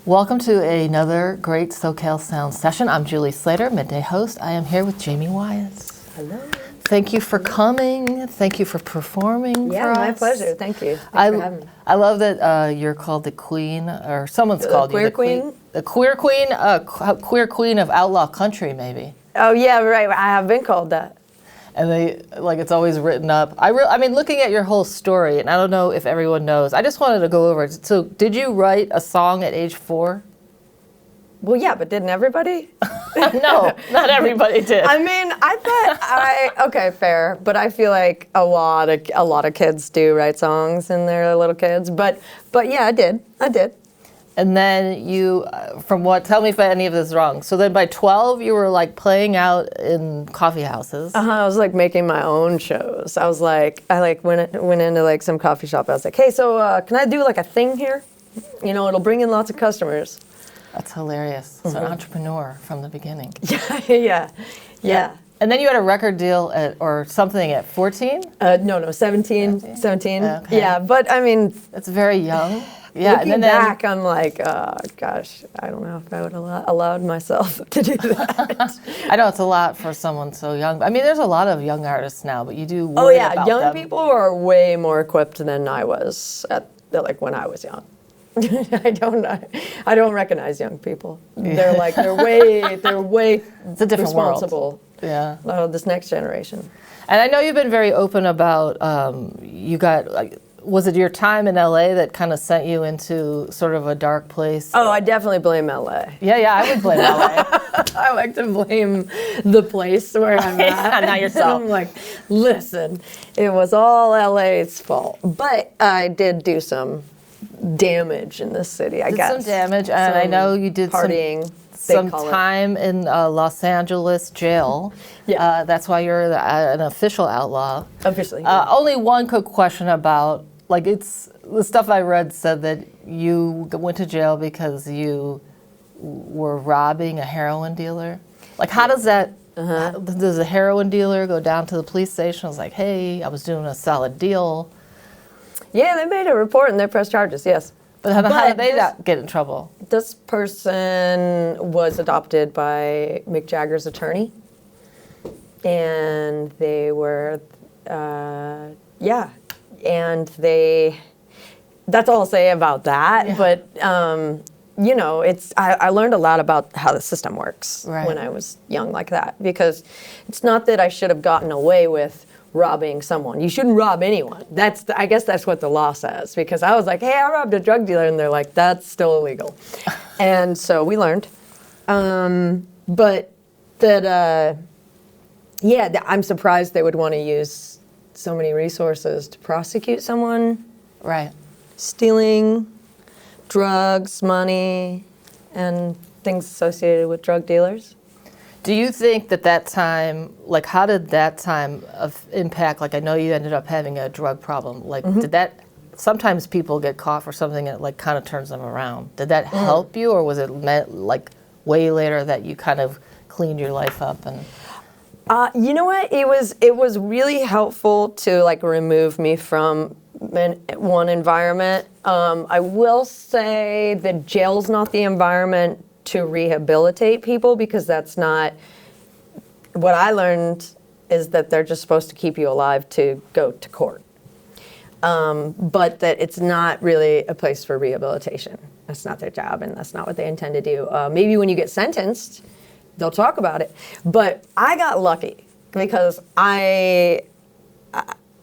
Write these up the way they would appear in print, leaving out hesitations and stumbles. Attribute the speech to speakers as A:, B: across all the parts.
A: Welcome to another great SoCal Sound Session. I'm Julie Slater, midday host. I am here with Jaime Wyatt.
B: Hello.
A: Thank you for coming. Thank you for performing for us.
B: My pleasure. Thank you. Thanks for having me.
A: I love that you're called the queen, or someone's called you the
B: queen.
A: The queer queen, queer queen of outlaw country, maybe.
B: Oh yeah, right. I have been called that.
A: And they, like, it's always written up. I mean, looking at your whole story, and I don't know if everyone knows, I just wanted to go over it. So, did you write a song at age 4?
B: Well, yeah, but didn't everybody?
A: No, not everybody did.
B: I mean, okay, fair. But I feel like a lot of kids do write songs in their little kids. But yeah, I did.
A: And then you, tell me if any of this is wrong. So then by 12, you were like playing out in coffee houses.
B: I was like making my own shows. I was like, went into like some coffee shop. I was like, hey, so can I do like a thing here? You know, it'll bring in lots of customers.
A: That's hilarious. So an entrepreneur from the beginning.
B: Yeah.
A: And then you had a record deal or something at 14?
B: No, 17. Okay. Yeah, but I mean.
A: That's very young. Yeah,
B: looking back, I'm like, gosh, I don't know if I would have allowed myself to do that.
A: I know it's a lot for someone so young. I mean, there's a lot of young artists now, but you do worry about them.
B: Young people are way more equipped than I was when I was young. I don't recognize young people. They're way
A: it's a different
B: responsible.
A: World. Yeah.
B: This next generation.
A: And I know you've been very open about you got like. Was it your time in LA that kind of sent you into sort of a dark place?
B: Oh, I definitely blame LA.
A: Yeah, I would blame LA.
B: I like to blame the place where I'm at.
A: Not yourself.
B: And I'm like, listen, it was all LA's fault. But I did do some damage in this city, I guess.
A: Some damage, and I know you did
B: partying.
A: Some time in Los Angeles jail.
B: Yeah.
A: That's why you're an official outlaw.
B: Officially.
A: Only one quick question about, like, it's the stuff I read said that you went to jail because you were robbing a heroin dealer. Like, how does that, does a heroin dealer go down to the police station? I was like, hey, I was doing a solid deal.
B: Yeah, they made a report and they pressed charges, yes.
A: But how did they not get in trouble?
B: This person was adopted by Mick Jagger's attorney. And they were, and that's all I'll say about that. Yeah. But, you know, I learned a lot about how the system works when I was young like that. Because it's not that I should have gotten away with robbing someone. You shouldn't rob anyone. I guess that's what the law says. Because I was like, hey, I robbed a drug dealer. And they're like, that's still illegal. And so we learned. But that, I'm surprised they would want to use so many resources to prosecute someone.
A: Right. Stealing
B: Drugs, money, and things associated with drug dealers.
A: Do you think that time, like, how did that time impact, like, I know you ended up having a drug problem. Like, did that, sometimes people get caught for something and it, like, kind of turns them around. Did that help you, or was it like way later that you kind of cleaned your life up? And
B: you know what? It was really helpful to, like, remove me from one environment. I will say that jail's not the environment to rehabilitate people, because that's not what I learned. Is that they're just supposed to keep you alive to go to court, but that it's not really a place for rehabilitation. That's not their job, and that's not what they intend to do. Maybe when you get sentenced, they'll talk about it. But I got lucky because I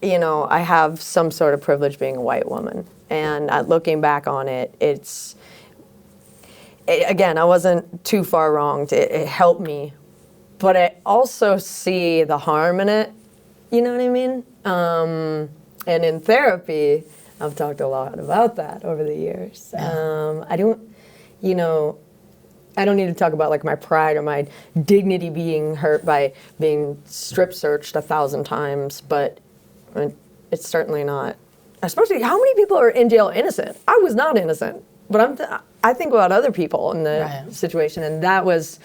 B: have some sort of privilege being a white woman, and looking back on it, again, I wasn't too far wrong. It helped me, but I also see the harm in it. You know what I mean? And in therapy, I've talked a lot about that over the years. I don't need to talk about, like, my pride or my dignity being hurt by being strip searched 1,000 times, but it's certainly not. Especially, how many people are in jail innocent? I was not innocent, but I think about other people in the situation, and that was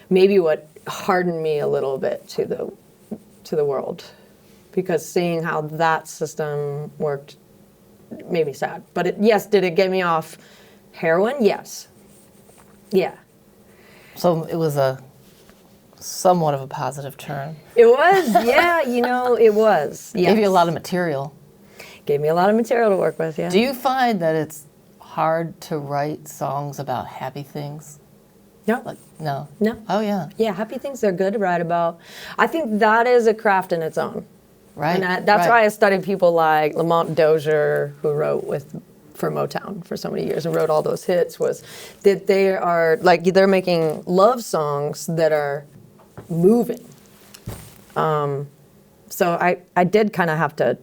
B: maybe what hardened me a little bit to the world, because seeing how that system worked made me sad. But did it get me off heroin? Yes. Yeah.
A: So it was a somewhat of a positive turn.
B: It was, yeah, it was. Yes.
A: Gave you a lot of material.
B: Gave me a lot of material to work with, yeah.
A: Do you find that it's hard to write songs about happy things?
B: No.
A: No.
B: No.
A: Oh, yeah.
B: Yeah, happy things are good to write about. I think that is a craft in its own.
A: Right.
B: And that's why I studied people like Lamont Dozier, who wrote for Motown for so many years and wrote all those hits, was that they are, like, they're making love songs that are moving. So I did kind of have to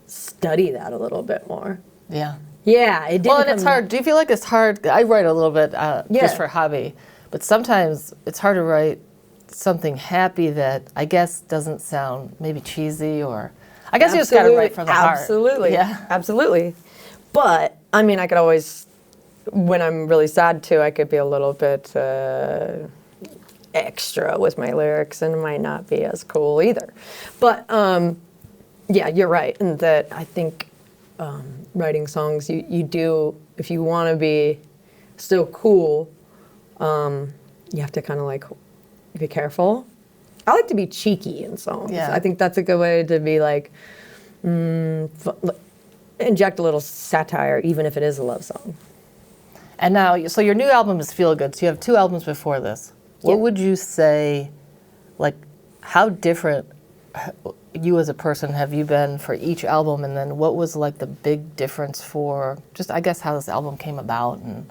B: study that a little bit more.
A: Yeah.
B: Yeah, it did.
A: Well, and it's hard. Do you feel like it's hard? I write a little bit just for hobby, but sometimes it's hard to write something happy that I guess doesn't sound maybe cheesy, or I guess you just got to write from the heart.
B: Absolutely.
A: Yeah.
B: Absolutely. But I mean, I could always, when I'm really sad too, I could be a little bit extra with my lyrics, and it might not be as cool either. But yeah, you're right, in that I think writing songs, you do, if you want to be still cool, you have to kind of like be careful. I like to be cheeky in songs.
A: Yeah.
B: I think that's a good way to be like, inject a little satire, even if it is a love song.
A: And now, so your new album is Feel Good. So you have 2 albums before this. What would you say, like, how different you as a person have you been for each album? And then what was like the big difference for just, I guess, how this album came about? And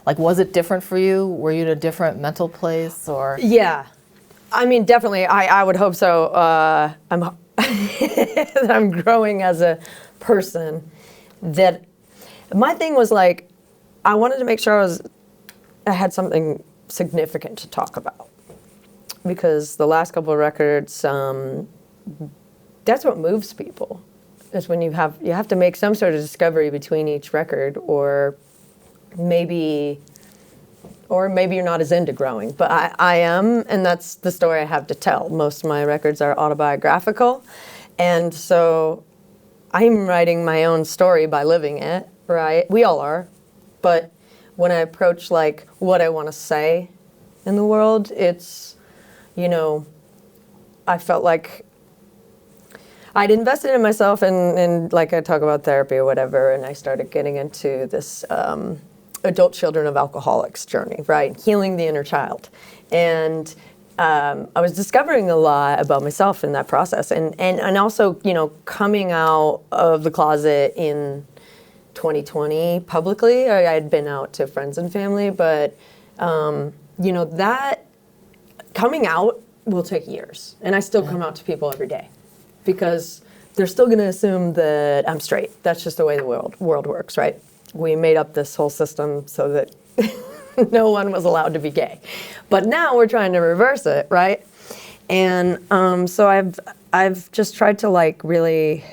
A: like, was it different for you? Were you in a different mental place, or?
B: Yeah, I mean, definitely. I would hope so. I'm that I'm growing as a person. That my thing was like, I wanted to make sure I had something significant to talk about, because the last couple of records, that's what moves people. Is when you have to make some sort of discovery between each record, or maybe you're not as into growing. But I am, and that's the story I have to tell. Most of my records are autobiographical, and so I'm writing my own story by living it, right? We all are. But when I approach like what I want to say in the world, it's, I felt like I'd invested in myself, and like I talk about therapy or whatever, and I started getting into this adult children of alcoholics journey, right? Healing the inner child. And I was discovering a lot about myself in that process, and also, coming out of the closet in 2020 publicly. I had been out to friends and family, but that coming out will take years, and I still come out to people every day, because they're still going to assume that I'm straight. That's just the way the world works, right? We made up this whole system so that no one was allowed to be gay, but now we're trying to reverse it, right? And so I've just tried to like really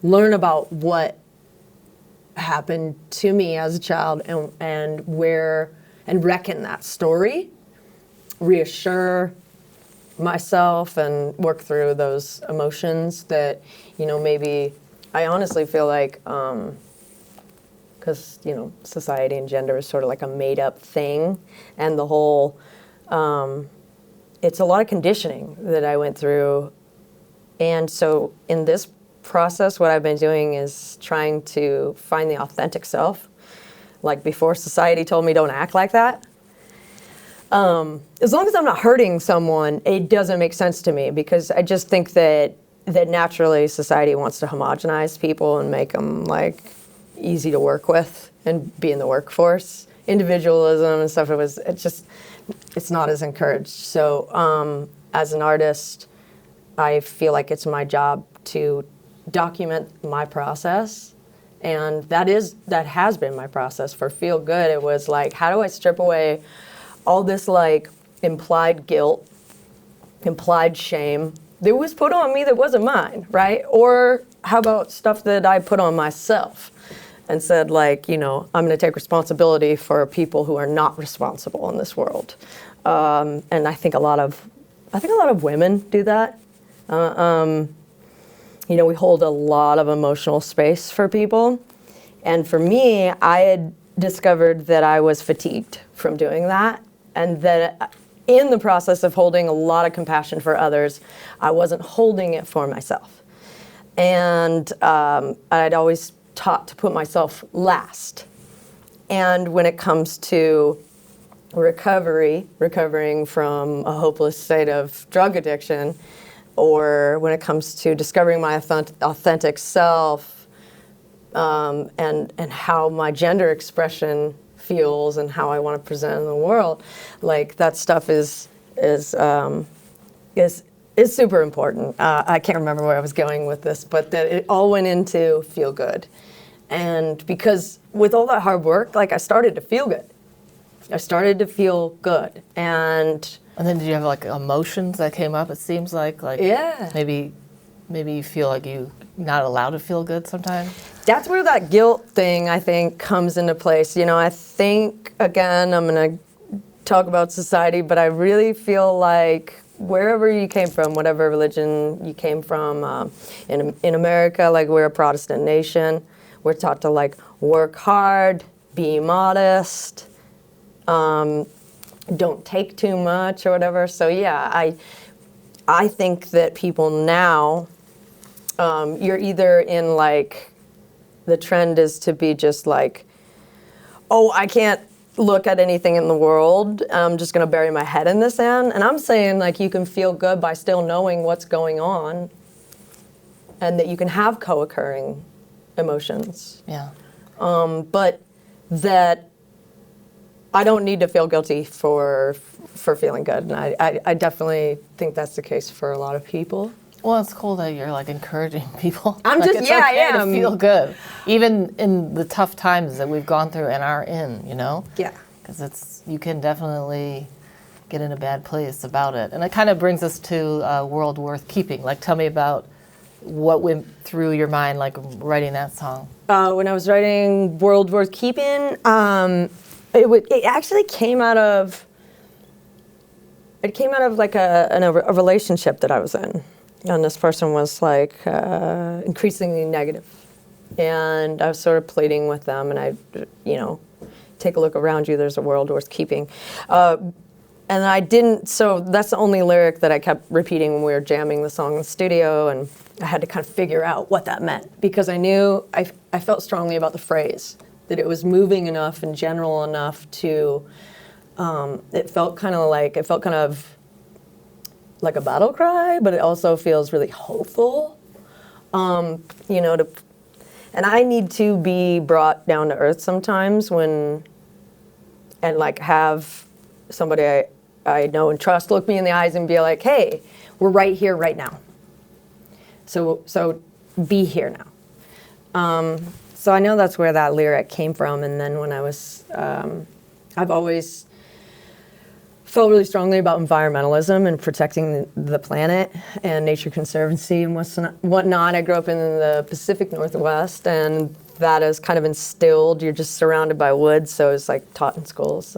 B: learn about what happened to me as a child, and reckon that story, reassure myself, and work through those emotions that, maybe I honestly feel like, because, society and gender is sort of like a made up thing, and the whole, it's a lot of conditioning that I went through. And so in this process, what I've been doing is trying to find the authentic self. Like before, society told me don't act like that. As long as I'm not hurting someone, it doesn't make sense to me, because I just think that naturally society wants to homogenize people and make them like easy to work with and be in the workforce. Individualism and stuff, it's not as encouraged. So as an artist, I feel like it's my job to document my process, and that has been my process for Feel Good. It was like, how do I strip away all this like implied guilt, implied shame that was put on me that wasn't mine, right? Or how about stuff that I put on myself and said, like, I'm going to take responsibility for people who are not responsible in this world. And I think a lot of women do that. We hold a lot of emotional space for people. And for me, I had discovered that I was fatigued from doing that, and that in the process of holding a lot of compassion for others, I wasn't holding it for myself. And I'd always taught to put myself last. And when it comes to recovering from a hopeless state of drug addiction, or when it comes to discovering my authentic self, and how my gender expression feels and how I want to present in the world, like that stuff is super important. I can't remember where I was going with this, but that it all went into feel good. And because with all that hard work, like I started to feel good. I started to feel good. And
A: then did you have like emotions that came up? It seems like
B: yeah.
A: maybe you feel like you're not allowed to feel good sometimes.
B: That's where that guilt thing, I think, comes into place. You know, I think, again, I'm going to talk about society, but I really feel like wherever you came from, whatever religion you came from, in America, like we're a Protestant nation, we're taught to like work hard, be modest, don't take too much or whatever. So yeah, I think that people now, you're either in like, the trend is to be just like, oh, I can't look at anything in the world. I'm just gonna bury my head in the sand. And I'm saying like you can feel good by still knowing what's going on, and that you can have co-occurring emotions.
A: Yeah.
B: But that I don't need to feel guilty for feeling good. And I definitely think that's the case for a lot of people.
A: Well, it's cool that you're like encouraging people.
B: I'm
A: like,
B: just,
A: it's
B: yeah,
A: okay
B: I am.
A: to feel good, even in the tough times that we've gone through and are in. You know.
B: Yeah.
A: Because you can definitely get in a bad place about it, and it kind of brings us to World Worth Keeping. Like, tell me about what went through your mind, like writing that song.
B: When I was writing World Worth Keeping, it actually came out of like a relationship that I was in. And this person was like increasingly negative. And I was sort of pleading with them, and take a look around you, there's a world worth keeping. And I didn't, so that's the only lyric that I kept repeating when we were jamming the song in the studio, and I had to kind of figure out what that meant, because I knew, I felt strongly about the phrase, that it was moving enough and general enough to, it felt kind of like a battle cry, but it also feels really hopeful, and I need to be brought down to earth sometimes and like have somebody I know and trust look me in the eyes and be like, hey, we're right here, right now. So be here now. So I know that's where that lyric came from. And then when I was, I've always felt really strongly about environmentalism and protecting the planet and Nature Conservancy and whatnot. I grew up in the Pacific Northwest, and that is kind of instilled. You're just surrounded by woods, so it's like taught in schools.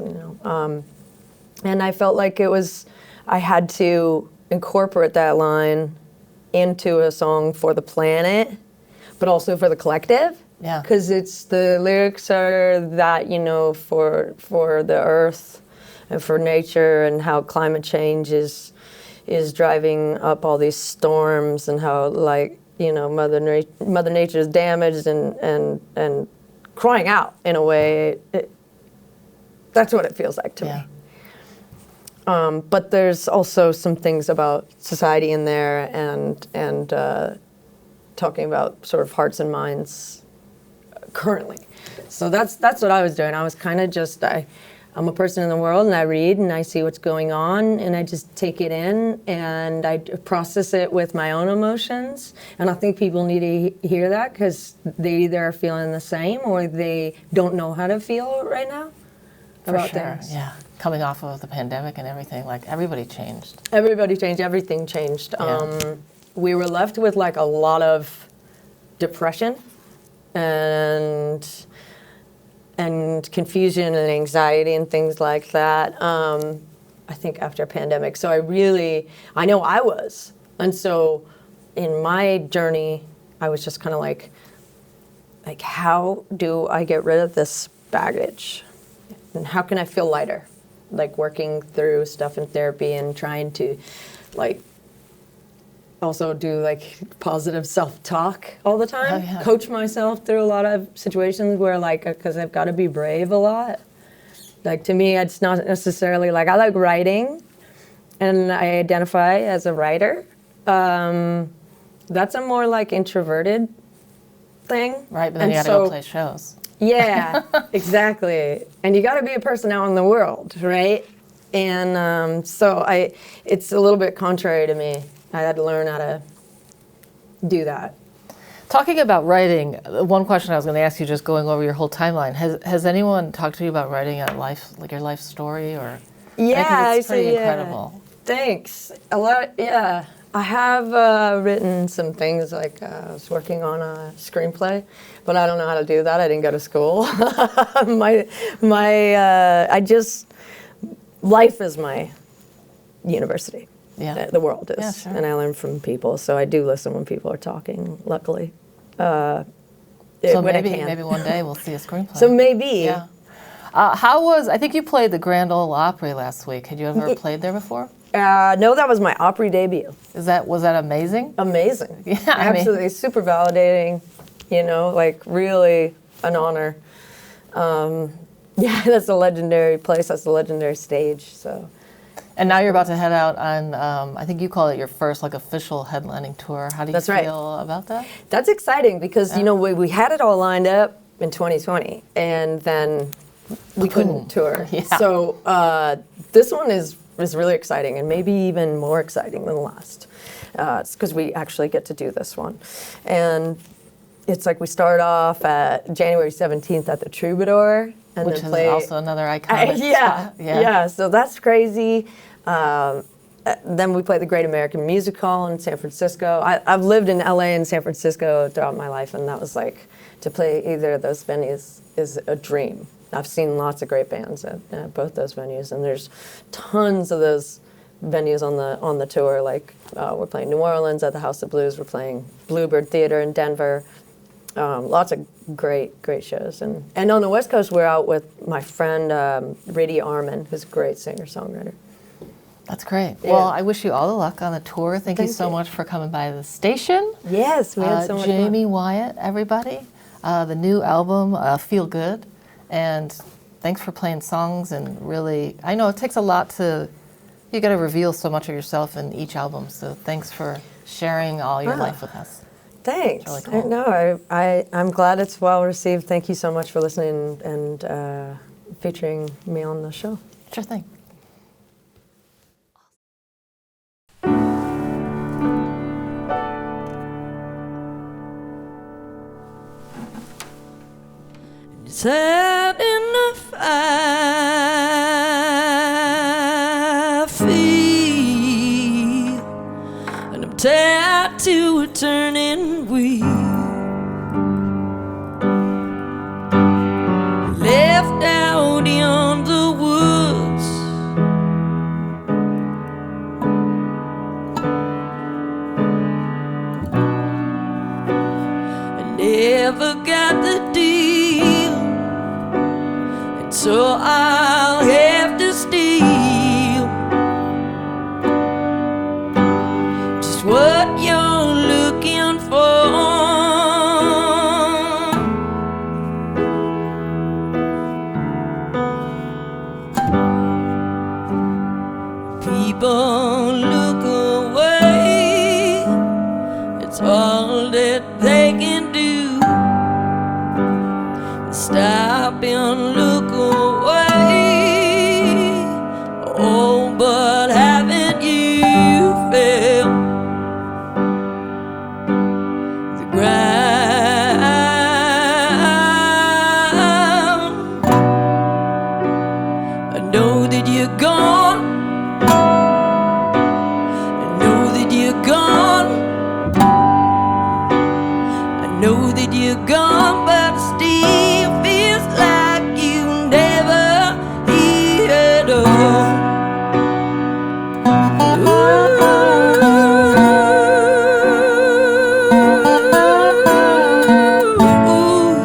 B: And I felt like I had to incorporate that line into a song for the planet, but also for the collective.
A: Yeah.
B: Because the lyrics are that, for the earth and for nature, and how climate change is driving up all these storms, and how Mother Nature is damaged and crying out in a way. That's what it feels like to me. But there's also some things about society in there, and talking about sort of hearts and minds currently. So that's what I was doing. I was kind of just I'm a person in the world, and I read and I see what's going on, and I just take it in and I process it with my own emotions. And I think people need to hear that, because they either are feeling the same or they don't know how to feel right now about things.
A: Yeah. Coming off of the pandemic and everything, like everybody changed.
B: Everything changed.
A: Yeah.
B: We were left with like a lot of depression and confusion and anxiety and things like that, I think, after a pandemic. So I know I was. And so in my journey, I was just kind of like, how do I get rid of this baggage? And how can I feel lighter? Like working through stuff in therapy and trying to like also do like positive self-talk all the time.
A: Oh, yeah.
B: Coach myself through a lot of situations where like, because I've got to be brave a lot. Like to me, it's not necessarily like, I like writing and I identify as a writer. That's a more like introverted thing.
A: Right, but then
B: And
A: you got to
B: so-
A: go play shows.
B: Yeah, exactly. And you got to be a person out in the world, right? And it's a little bit contrary to me. I had to learn how to do that.
A: Talking about writing, one question I was going to ask you, just going over your whole timeline, has anyone talked to you about writing a life, like your life story, or?
B: Yeah,
A: It's pretty incredible.
B: Thanks. A lot, yeah. I have written some things, like I was working on a screenplay, but I don't know how to do that. I didn't go to school. Life is my university.
A: Yeah.
B: The world is.
A: Yeah, sure.
B: And I learn from people, so I do listen when people are talking, luckily.
A: So
B: when I
A: maybe
B: can.
A: one day we'll see a screenplay.
B: So maybe.
A: Yeah. I think you played the Grand Ole Opry last week. Had you ever played there before?
B: No, that was my Opry debut.
A: Was that amazing?
B: Amazing.
A: Yeah, I mean-
B: Absolutely, super validating, like really an honor. Yeah, that's a legendary place, that's a legendary stage, so.
A: And now you're about to head out on, I think you call it your first like official headlining tour. How do you
B: That's right.
A: feel about that?
B: That's exciting because, we had it all lined up in 2020 and then we couldn't tour.
A: Yeah.
B: So this one is really exciting and maybe even more exciting than the last. It's because we actually get to do this one. And it's like we start off at January 17th at the Troubadour. And
A: Which
B: then
A: is
B: play,
A: also another iconic
B: yeah,
A: spot.
B: yeah. So that's crazy. Then we play the Great American Music Hall in San Francisco. I've lived in LA and San Francisco throughout my life, and that was like, to play either of those venues is a dream. I've seen lots of great bands at both those venues, and there's tons of those venues on the tour. Like we're playing New Orleans at the House of Blues. We're playing Bluebird Theater in Denver. Lots of great shows. And on the West Coast, we're out with my friend Riddy Arman, who's a great singer-songwriter.
A: That's great.
B: Yeah.
A: Well, I wish you all the luck on the tour. Thank you so much for coming by the station.
B: Yes, we had so much fun.
A: Jaime Wyatt, everybody. The new album, Feel Good. And thanks for playing songs and really, I know it takes a lot you got to reveal so much of yourself in each album. So thanks for sharing all your life with us.
B: Thanks.
A: It's really cool.
B: No, I'm glad it's well received. Thank you so much for listening and featuring me on the show.
A: Sure thing.
C: It's sad enough I feel, and I'm tied to a turning wheel, left out in the woods, I never got the deal. So I'll have to steal just what you're looking for. People look away, it's all that they can do. Stop and look away. Oh, but haven't you felt the ground? I know that you're gone. I know that you're gone. I know that you're gone, but still feels like you never here at all. Ooh.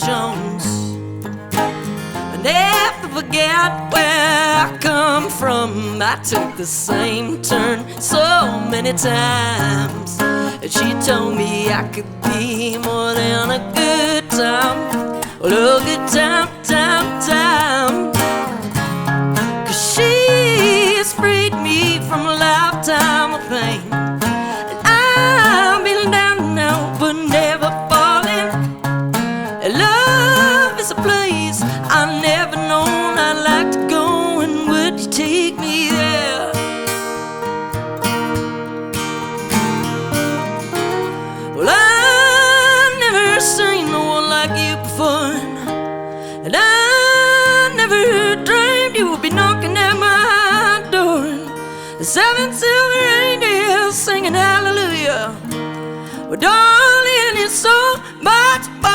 C: emotions. I never forget where I come from. I took the same turn so many times. And she told me I could be more than a good time. Well, a good time. 'Cause she's freed me from a lifetime of pain. And I've been down now, but never falling. And love is a place I never known I'd like to go. And would you take me there? Well, I've never seen no one like you before. And I never dreamed you would be knocking at my door. The 7 silver reindeers singing hallelujah. Well, darling, it's so much more.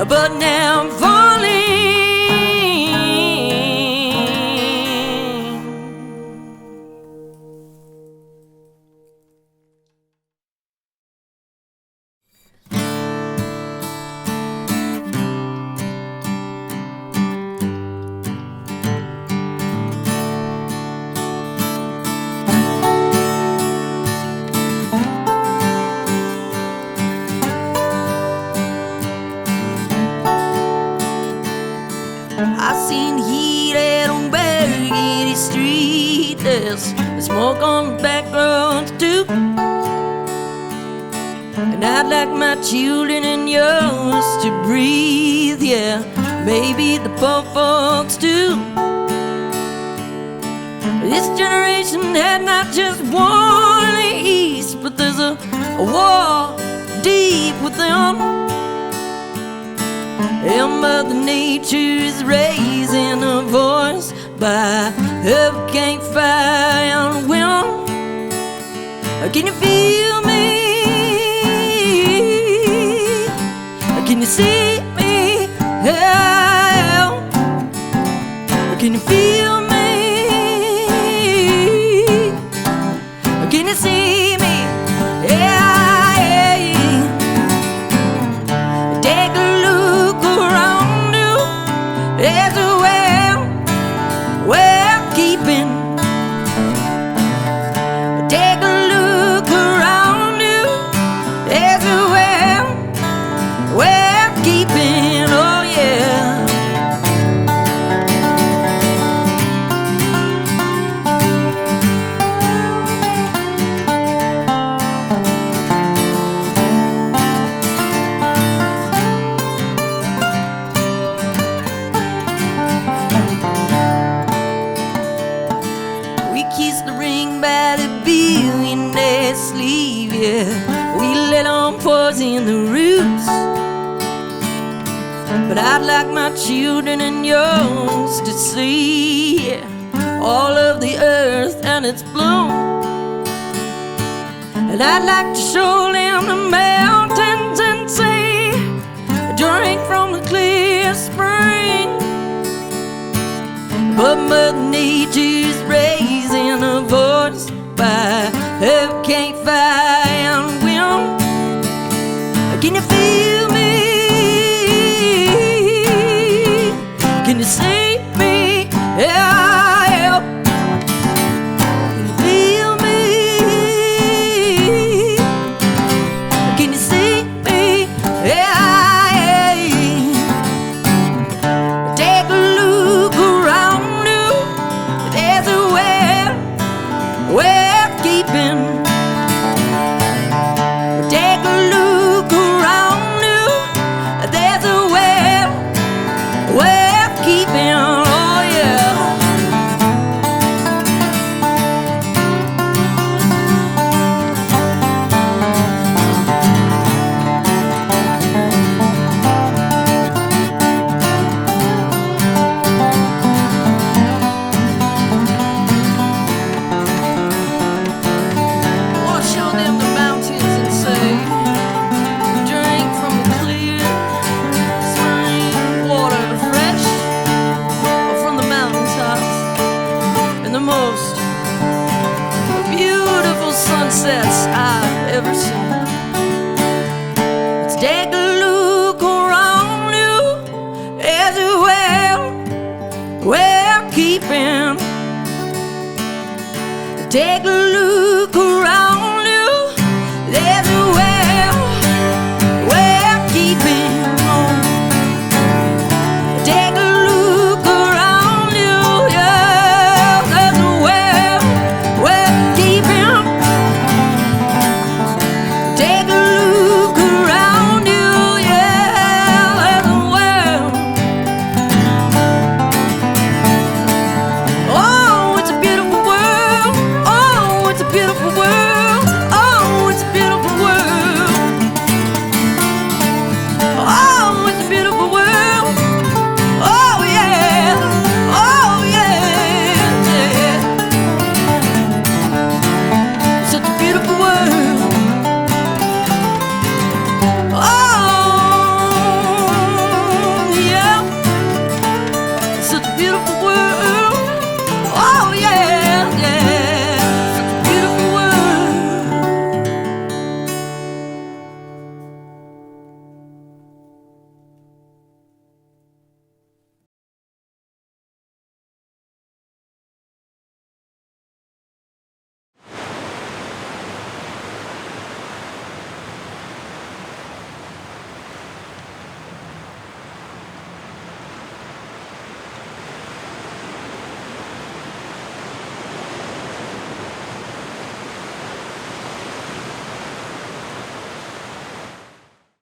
C: But now I'm falling. I seen the heat out on Barricade Street. There's smoke on the back roads too. And I'd like my children and yours to breathe, yeah, maybe the poor folks too. This generation had not just war in the East, but there's a war deep within. And Mother Nature is raising a voice by hurricane, fire, and wind. Can you feel me? Can you see me? Hell, can you feel me? Can you see me? Yeah. Take a look around you. There's a well keeping. Take a look around you. There's a well keeping. Oh yeah. We kiss the ring by the billionaire sleeve, yeah. We let on poison the roots. But I'd like my children and yours to see, yeah, all of the earth and its bloom. And I'd like to show them the mountains and say, drink from the clear spring. But Mother Nature's raising a voice by hurricane, fire, and wind. Can you feel me? Can you see me? Yeah. Can you feel me? Can you see me? Yeah. Take a look well keeping. Take a look around